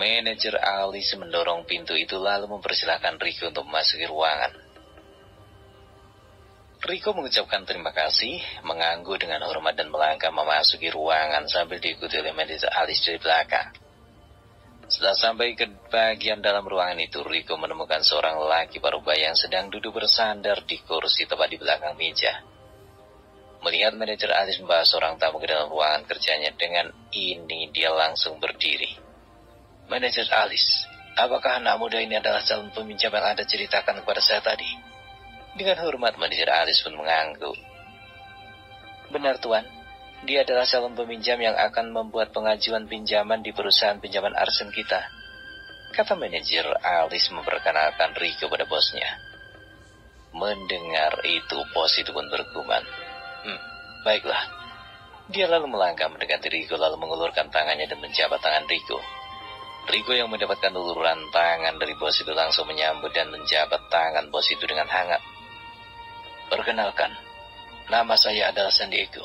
Manajer Alice mendorong pintu itu lalu mempersilahkan Rico untuk memasuki ruangan. Rico mengucapkan terima kasih, mengangguk dengan hormat dan melangkah memasuki ruangan sambil diikuti oleh manajer Alice dari belakang. Setelah sampai ke bagian dalam ruangan itu, Rico menemukan seorang lelaki parubaya yang sedang duduk bersandar di kursi tepat di belakang meja. Melihat manajer Alice membawa seorang tamu ke dalam ruangan kerjanya, dengan ini dia langsung berdiri. Manajer Alice, apakah anak muda ini adalah calon peminjam yang Anda ceritakan kepada saya tadi? Dengan hormat manajer Alice pun mengangguk. Benar Tuan, dia adalah calon peminjam yang akan membuat pengajuan pinjaman di perusahaan pinjaman arsen kita, kata manajer Alice memperkenalkan Rico pada bosnya. Mendengar itu, bos itu pun bergumam. Baiklah. Dia lalu melangkah mendekati Rico lalu mengulurkan tangannya dan menjabat tangan Rico. Rico yang mendapatkan uluran tangan dari bos itu langsung menyambut dan menjabat tangan bos itu dengan hangat. Perkenalkan, nama saya adalah San Diego,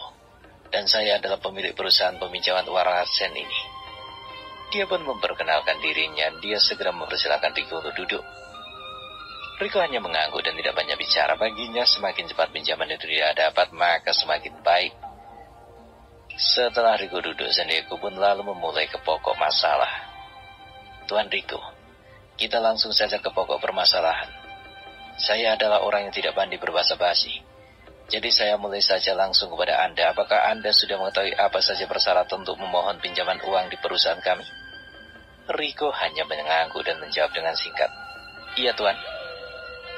dan saya adalah pemilik perusahaan peminjaman uang arsen ini. Dia pun memperkenalkan dirinya, dia segera mempersilahkan Rico untuk duduk. Rico hanya mengangguk dan tidak banyak bicara. Baginya semakin cepat pinjaman itu dia dapat, maka semakin baik. Setelah Rico duduk, San Diego pun lalu memulai ke pokok masalah. Tuan Rico, kita langsung saja ke pokok permasalahan. Saya adalah orang yang tidak pandai berbahasa basi. Jadi saya mulai saja langsung kepada Anda. Apakah Anda sudah mengetahui apa saja persyaratan untuk memohon pinjaman uang di perusahaan kami? Rico hanya mengangguk dan menjawab dengan singkat. Iya Tuan.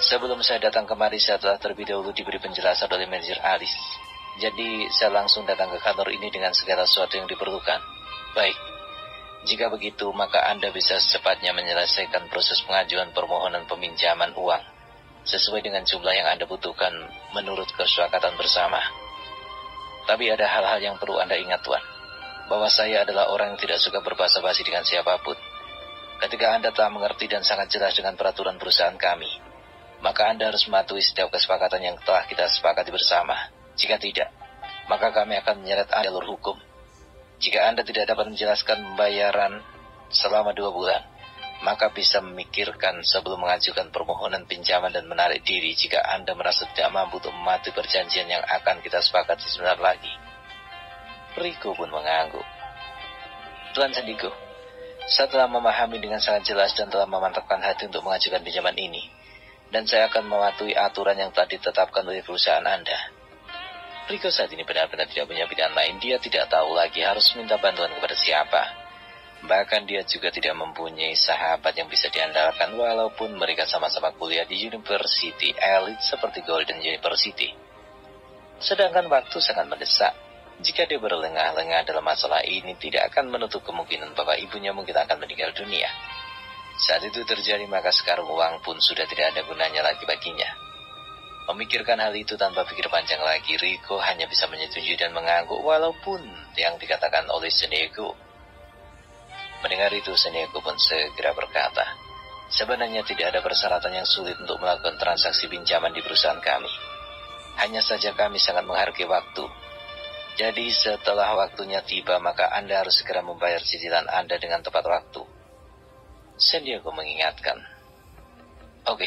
Sebelum saya datang kemari, saya telah terlebih dahulu diberi penjelasan oleh manajer Alice. Jadi, saya langsung datang ke kantor ini dengan segala sesuatu yang diperlukan. Baik, jika begitu, maka Anda bisa secepatnya menyelesaikan proses pengajuan permohonan peminjaman uang, sesuai dengan jumlah yang Anda butuhkan menurut kesepakatan bersama. Tapi ada hal-hal yang perlu Anda ingat, Tuan, bahwa saya adalah orang yang tidak suka berbahasa basi dengan siapapun. Ketika Anda telah mengerti dan sangat jelas dengan peraturan perusahaan kami, maka Anda harus mematuhi setiap kesepakatan yang telah kita sepakati bersama. Jika tidak, maka kami akan menyeret Anda jalur hukum. Jika Anda tidak dapat menjelaskan pembayaran selama 2 bulan, maka bisa memikirkan sebelum mengajukan permohonan pinjaman dan menarik diri jika Anda merasa tidak mampu untuk mematuhi perjanjian yang akan kita sepakati sebentar lagi. Rico pun mengangguk. Tuan Sandigo, saya telah memahami dengan sangat jelas dan telah memantapkan hati untuk mengajukan pinjaman ini. Dan saya akan mematuhi aturan yang telah ditetapkan oleh perusahaan Anda. Rico saat ini benar-benar tidak punya pilihan lain. Dia tidak tahu lagi harus minta bantuan kepada siapa. Bahkan dia juga tidak mempunyai sahabat yang bisa diandalkan walaupun mereka sama-sama kuliah di university elite seperti Golden University. Sedangkan waktu sangat mendesak. Jika dia berlengah-lengah dalam masalah ini, tidak akan menutup kemungkinan bahwa ibunya mungkin akan meninggal dunia. Saat itu terjadi, maka sekarang uang pun sudah tidak ada gunanya lagi baginya. Memikirkan hal itu tanpa pikir panjang lagi, Rico hanya bisa menyetujui dan mengangguk walaupun yang dikatakan oleh San Diego. Mendengar itu, San Diego pun segera berkata, sebenarnya tidak ada persyaratan yang sulit untuk melakukan transaksi pinjaman di perusahaan kami. Hanya saja kami sangat menghargai waktu. Jadi setelah waktunya tiba, maka Anda harus segera membayar cicilan Anda dengan tepat waktu. San Diego mengingatkan. Oke,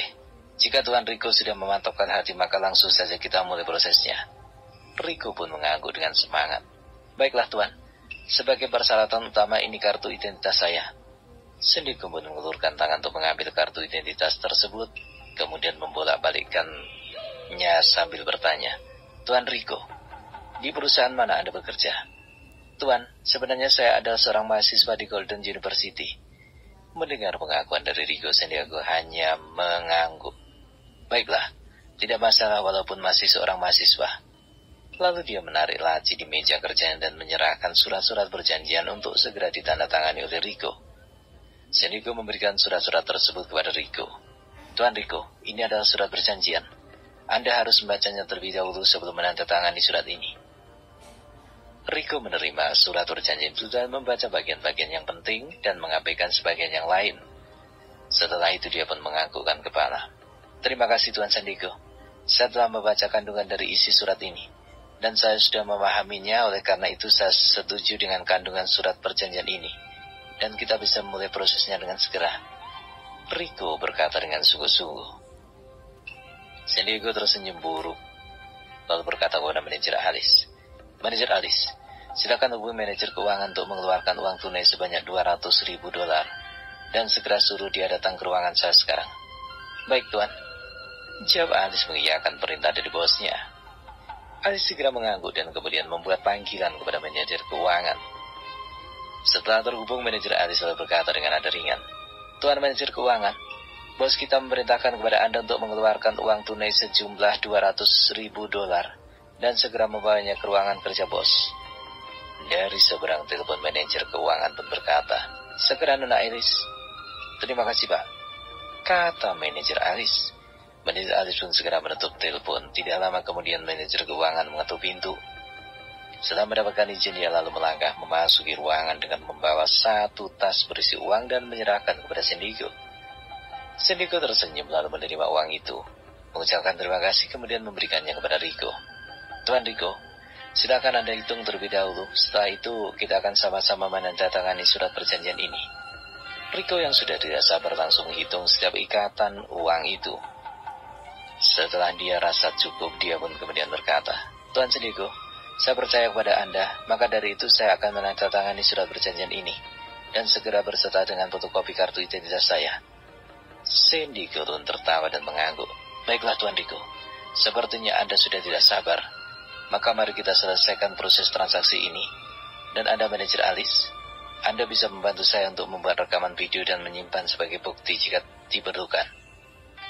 jika Tuan Rico sudah memantapkan hati, maka langsung saja kita mulai prosesnya. Rico pun mengangguk dengan semangat. Baiklah Tuan, sebagai persyaratan utama ini kartu identitas saya. San Diego pun mengulurkan tangan untuk mengambil kartu identitas tersebut, kemudian membolak-balikkannya sambil bertanya, Tuan Rico, di perusahaan mana Anda bekerja? Tuan, sebenarnya saya adalah seorang mahasiswa di Golden University. Mendengar pengakuan dari Rico, San Diego hanya mengangguk. Baiklah, tidak masalah walaupun masih seorang mahasiswa. Lalu dia menarik laci di meja kerjanya dan menyerahkan surat-surat perjanjian untuk segera ditandatangani oleh Rico. San Diego memberikan surat-surat tersebut kepada Rico. Tuan Rico, ini adalah surat perjanjian. Anda harus membacanya terlebih dahulu sebelum menandatangani surat ini. Rico menerima surat perjanjian itu dan membaca bagian-bagian yang penting dan mengabaikan sebagian yang lain. Setelah itu dia pun menganggukkan kepala. Terima kasih Tuan San Diego. Saya telah membaca kandungan dari isi surat ini, dan saya sudah memahaminya, oleh karena itu saya setuju dengan kandungan surat perjanjian ini. dan kita bisa memulai prosesnya dengan segera. Rico berkata dengan sungguh-sungguh. San Diego tersenyum buruk, lalu berkata kepada manajer Alice. Manajer Alice, silakan hubungi manajer keuangan untuk mengeluarkan uang tunai sebanyak $200.000 dan segera suruh dia datang ke ruangan saya sekarang. Baik, Tuan. Jawab Alice mengiyakan perintah dari bosnya. Alice segera mengangguk dan kemudian membuat panggilan kepada manajer keuangan. Setelah terhubung, manajer Alice lalu berkata dengan nada ringan, Tuan manajer keuangan, bos kita memerintahkan kepada Anda untuk mengeluarkan uang tunai sejumlah $200.000 dan segera membawanya ke ruangan kerja bos. Dari seberang telepon, manajer keuangan pun berkata, segera Nona Alice. Terima kasih Pak, kata manajer Alice. Manajer Alice pun segera menutup telepon. Tidak lama kemudian manajer keuangan mengetuk pintu. Setelah mendapatkan izin, dia lalu melangkah memasuki ruangan dengan membawa satu tas berisi uang dan menyerahkan kepada San Diego. San Diego tersenyum lalu menerima uang itu, mengucapkan terima kasih kemudian memberikannya kepada Rico. Tuan Rico, silakan Anda hitung terlebih dahulu. Setelah itu kita akan sama-sama menandatangani surat perjanjian ini. Rico yang sudah tidak sabar langsung menghitung setiap ikatan uang itu. Setelah dia rasa cukup, dia pun kemudian berkata, Tuan San Diego, saya percaya kepada Anda, maka dari itu saya akan menandatangani surat perjanjian ini dan segera berserta dengan fotokopi kartu identitas saya. San Diego pun tertawa dan mengangguk. Baiklah Tuan Rico, sepertinya Anda sudah tidak sabar. Maka mari kita selesaikan proses transaksi ini. Dan Anda manajer Alice, Anda bisa membantu saya untuk membuat rekaman video dan menyimpan sebagai bukti jika diperlukan.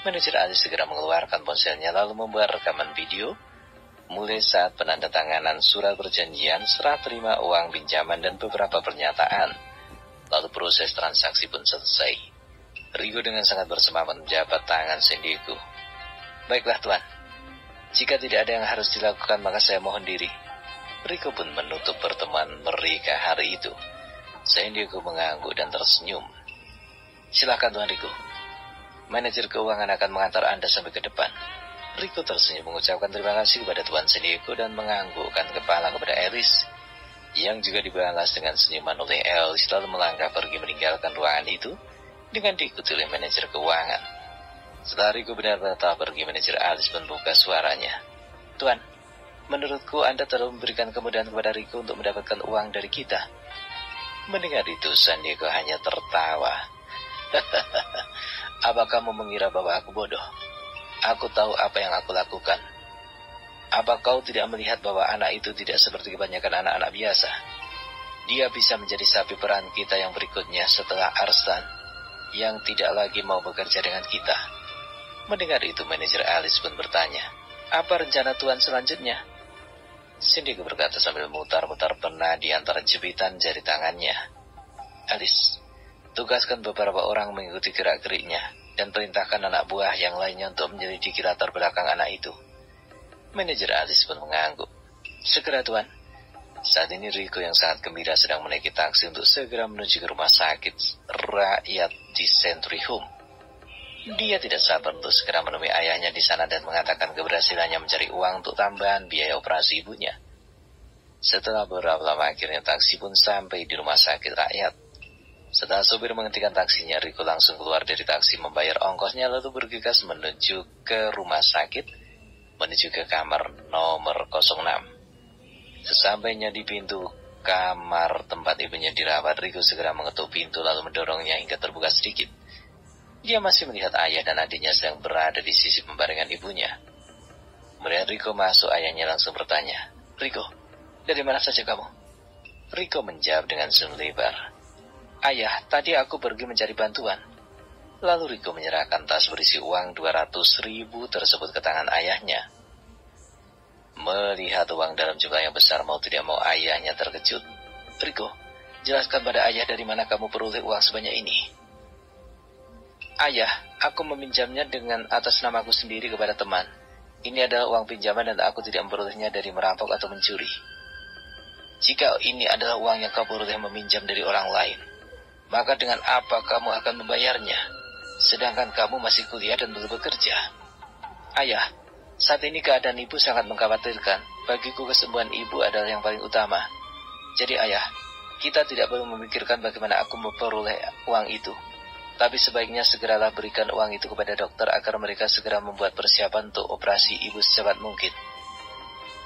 Manajer Alice segera mengeluarkan ponselnya lalu membuat rekaman video mulai saat penandatanganan surat perjanjian, serah terima uang pinjaman dan beberapa pernyataan. Lalu proses transaksi pun selesai. Rico dengan sangat bersemangat menjabat tangan San Diego. Baiklah Tuan, jika tidak ada yang harus dilakukan maka saya mohon diri. Rico pun menutup pertemuan mereka hari itu. San Diego mengangguk dan tersenyum. Silakan Tuan Rico. Manajer keuangan akan mengantar Anda sampai ke depan. Rico tersenyum mengucapkan terima kasih kepada Tuan San Diego dan menganggukkan kepala kepada Alice, yang juga dibalas dengan senyuman oleh Alice lalu melangkah pergi meninggalkan ruangan itu dengan diikuti oleh manajer keuangan. Setelah Rico benar-benar telah pergi, manajer Alice membuka suaranya. Tuan, menurutku Anda telah memberikan kemudahan kepada Rico untuk mendapatkan uang dari kita. Mendengar itu, San Diego hanya tertawa. Apa kamu mengira bahwa aku bodoh? Aku tahu apa yang aku lakukan. Apa kau tidak melihat bahwa anak itu tidak seperti kebanyakan anak-anak biasa? Dia bisa menjadi sapi peran kita yang berikutnya setelah Arslan, yang tidak lagi mau bekerja dengan kita. Mendengar itu, manajer Alice pun bertanya, apa rencana Tuan selanjutnya? Cindy berkata sambil memutar-mutar pena di antara jepitan jari tangannya. Alice, tugaskan beberapa orang mengikuti gerak-geriknya dan perintahkan anak buah yang lainnya untuk menyelidiki latar belakang anak itu. Manajer Alice pun mengangguk. Segera Tuan. Saat ini Rico yang sangat gembira sedang menaiki taksi untuk segera menuju ke rumah sakit rakyat di Century Home. Dia tidak sabar untuk segera menemui ayahnya di sana dan mengatakan keberhasilannya mencari uang untuk tambahan biaya operasi ibunya. Setelah beberapa lama akhirnya taksi pun sampai di rumah sakit rakyat. Setelah sopir menghentikan taksinya, Rico langsung keluar dari taksi membayar ongkosnya lalu bergegas menuju ke rumah sakit, menuju ke kamar nomor 06. Sesampainya di pintu kamar tempat ibunya dirawat, Rico segera mengetuk pintu lalu mendorongnya hingga terbuka sedikit. Dia masih melihat ayah dan adiknya sedang berada di sisi pembaringan ibunya. Melihat Rico masuk, ayahnya langsung bertanya, Rico, dari mana saja kamu? Rico menjawab dengan senyum lebar. Ayah, tadi aku pergi mencari bantuan. Lalu Rico menyerahkan tas berisi uang 200.000 tersebut ke tangan ayahnya. Melihat uang dalam jumlah yang besar, mau tidak mau ayahnya terkejut. Rico, jelaskan pada ayah dari mana kamu peroleh uang sebanyak ini. Ayah, aku meminjamnya dengan atas namaku sendiri kepada teman. Ini adalah uang pinjaman dan aku tidak memperolehnya dari merampok atau mencuri. Jika ini adalah uang yang kau peroleh meminjam dari orang lain, maka dengan apa kamu akan membayarnya? Sedangkan kamu masih kuliah dan belum bekerja. Ayah, saat ini keadaan ibu sangat mengkhawatirkan. Bagiku kesembuhan ibu adalah yang paling utama. Jadi ayah, Kita tidak perlu memikirkan bagaimana aku memperoleh uang itu. Tapi sebaiknya segeralah berikan uang itu kepada dokter agar mereka segera membuat persiapan untuk operasi ibu secepat mungkin.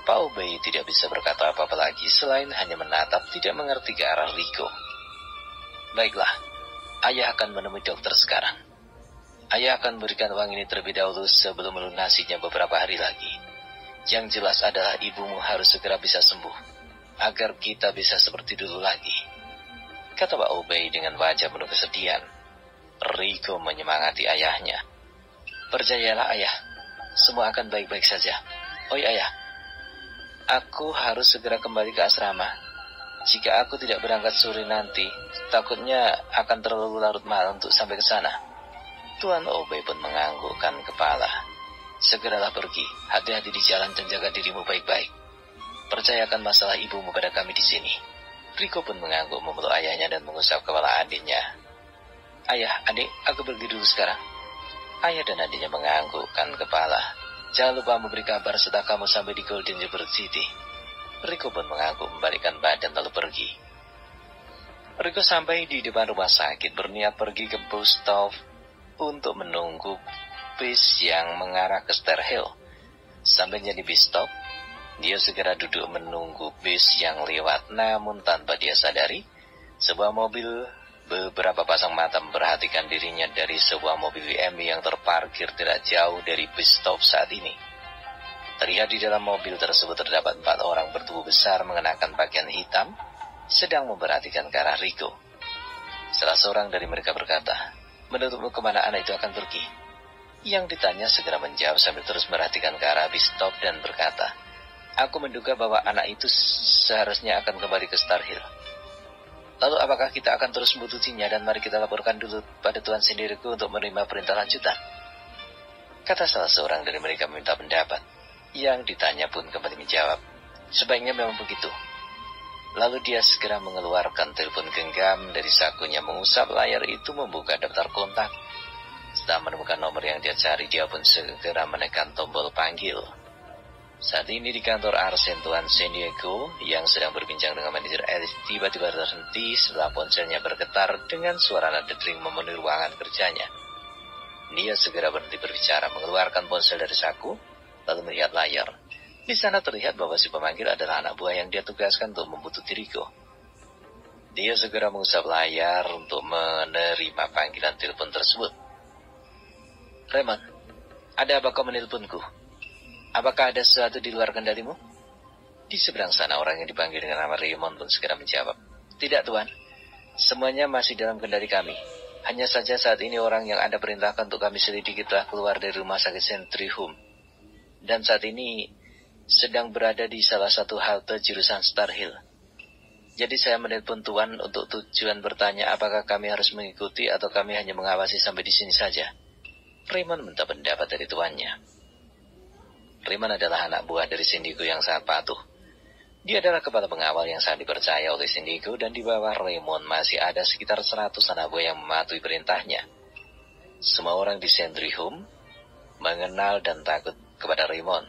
Pak Obey tidak bisa berkata apa-apa lagi selain hanya menatap tidak mengerti ke arah Rico. Baiklah, ayah akan menemui dokter sekarang. Ayah akan berikan uang ini terlebih dahulu sebelum melunasinya beberapa hari lagi. Yang jelas adalah ibumu harus segera bisa sembuh, agar kita bisa seperti dulu lagi, kata Pak Obey dengan wajah penuh kesedihan. Rico menyemangati ayahnya. Percayalah ayah, semua akan baik-baik saja. Oh ayah, aku harus segera kembali ke asrama. Jika aku tidak berangkat sore nanti, takutnya akan terlalu larut malam untuk sampai ke sana. Tuan Obey pun menganggukkan kepala. Segeralah pergi, hati-hati di jalan dan jaga dirimu baik-baik. Percayakan masalah ibumu pada kami di sini. Rico pun mengangguk memeluk ayahnya dan mengusap kepala adiknya. Ayah, adik, aku pergi dulu sekarang. Ayah dan adiknya menganggukkan kepala. Jangan lupa memberi kabar setelah kamu sampai di Golden River City. Rico pun mengangguk membalikkan badan lalu pergi. Rico sampai di depan rumah sakit berniat pergi ke bus stop untuk menunggu bis yang mengarah ke Star Hill. Sampainya di bus stop, dia segera duduk menunggu bis yang lewat, namun tanpa dia sadari, sebuah mobil beberapa pasang mata memperhatikan dirinya dari sebuah mobil BMW yang terparkir tidak jauh dari bus stop saat ini. Terlihat di dalam mobil tersebut terdapat 4 orang bertubuh besar mengenakan pakaian hitam, sedang memperhatikan ke arah Rico. Salah seorang dari mereka berkata, "Menurutmu kemana anak itu akan pergi?" Yang ditanya segera menjawab sambil terus merhatikan ke arah bus stop dan berkata, "Aku menduga bahwa anak itu seharusnya akan kembali ke Star Hill. Lalu apakah kita akan terus membututinya dan mari kita laporkan dulu pada Tuan Sendiriku untuk menerima perintah lanjutan?" Kata salah seorang dari mereka meminta pendapat. Yang ditanya pun kembali menjawab, "Sebaiknya memang begitu." Lalu dia segera mengeluarkan telepon genggam dari sakunya, mengusap layar itu, membuka daftar kontak. Setelah menemukan nomor yang dia cari, dia pun segera menekan tombol panggil. Saat ini di kantor Arsen Tuan San Diego yang sedang berbincang dengan manajer Alice tiba-tiba terhenti setelah ponselnya bergetar dengan suara nada dering memenuhi ruangan kerjanya. Dia segera berhenti berbicara, mengeluarkan ponsel dari saku, lalu melihat layar. Di sana terlihat bahwa si pemanggil adalah anak buah yang dia tugaskan untuk membuntuti Rico. Dia segera mengusap layar untuk menerima panggilan telepon tersebut. "Raymond, ada apa kau menelponku? Apakah ada sesuatu di luar kendalimu?" Di seberang sana orang yang dipanggil dengan nama Raymond pun segera menjawab, "Tidak Tuan, semuanya masih dalam kendali kami. Hanya saja saat ini orang yang Anda perintahkan untuk kami selidiki telah keluar dari rumah sakit Century Home. Dan saat ini sedang berada di salah satu halte jurusan Star Hill. Jadi saya menelpon Tuan untuk tujuan bertanya apakah kami harus mengikuti atau kami hanya mengawasi sampai di sini saja." Raymond minta pendapat dari tuannya. Raymond adalah anak buah dari Sindigo yang sangat patuh. Dia adalah kepala pengawal yang sangat dipercaya oleh Sindigo, dan di bawah Raymond masih ada sekitar 100 anak buah yang mematuhi perintahnya. Semua orang di Century Home mengenal dan takut kepada Raymond.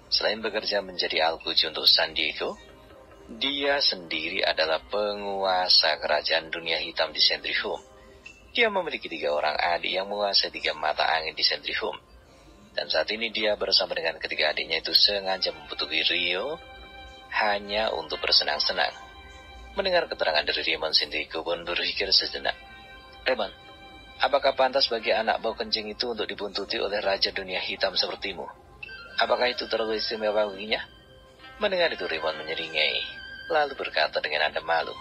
Selain bekerja menjadi alkuji untuk San Diego, dia sendiri adalah penguasa kerajaan dunia hitam di Century Home. Dia memiliki 3 orang adik yang menguasai 3 mata angin di Century Home. Dan saat ini dia bersama dengan ketiga adiknya itu sengaja membutuhkan Rio hanya untuk bersenang-senang. Mendengar keterangan dari Raymond, Sindigo pun berpikir sejenak. "Raymond, apakah pantas bagi anak bau kencing itu untuk dibuntuti oleh raja dunia hitam sepertimu? Apakah itu terlalu istimewa baginya?" Mendengar itu Raymond menyeringai, lalu berkata dengan nada malu,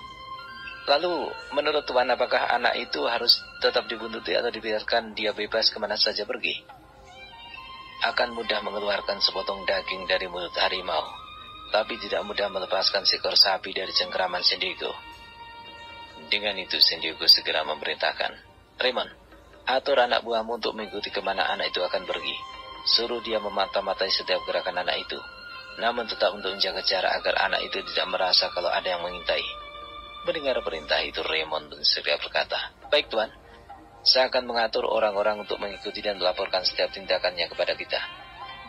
"Lalu menurut Tuan apakah anak itu harus tetap dibuntuti atau dibiarkan dia bebas kemana saja pergi? Akan mudah mengeluarkan sepotong daging dari mulut harimau, tapi tidak mudah melepaskan seekor sapi dari cengkeraman Sindigo." Dengan itu Sindigo segera memerintahkan, "Raymond, atur anak buahmu untuk mengikuti kemana anak itu akan pergi. Suruh dia memata-matai setiap gerakan anak itu, namun tetap untuk menjaga jarak agar anak itu tidak merasa kalau ada yang mengintai." Mendengar perintah itu Raymond pun segera berkata, "Baik Tuan, saya akan mengatur orang-orang untuk mengikuti dan melaporkan setiap tindakannya kepada kita."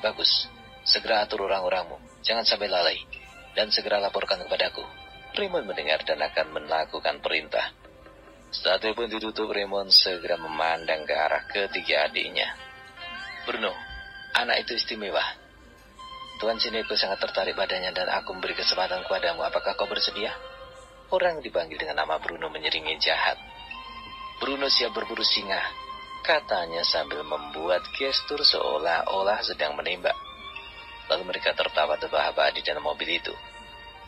"Bagus, segera atur orang-orangmu, jangan sampai lalai, dan segera laporkan kepadaku." Raymond mendengar dan akan melakukan perintah. Setelah telepon ditutup, Raymond segera memandang ke arah ketiga adiknya. Bruno, anak itu istimewa. Tuan Shineko sangat tertarik padanya dan aku memberi kesempatan kepadamu. Apakah kau bersedia? Orang dipanggil dengan nama Bruno menyeringai jahat. Bruno siap berburu singa, katanya sambil membuat gestur seolah-olah sedang menembak. Lalu mereka tertawa terbahak-bahak di dalam mobil itu.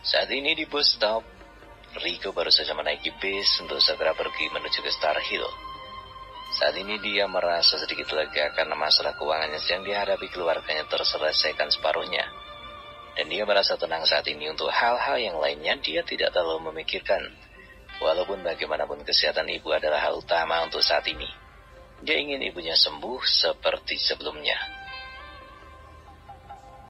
Saat ini di bus stop, Rico baru saja menaiki bis untuk segera pergi menuju ke Star Hill. Saat ini dia merasa sedikit lega karena masalah keuangannya yang dihadapi keluarganya terselesaikan separuhnya. Dan dia merasa tenang saat ini untuk hal-hal yang lainnya dia tidak terlalu memikirkan. Walaupun bagaimanapun kesehatan ibu adalah hal utama untuk saat ini. Dia ingin ibunya sembuh seperti sebelumnya.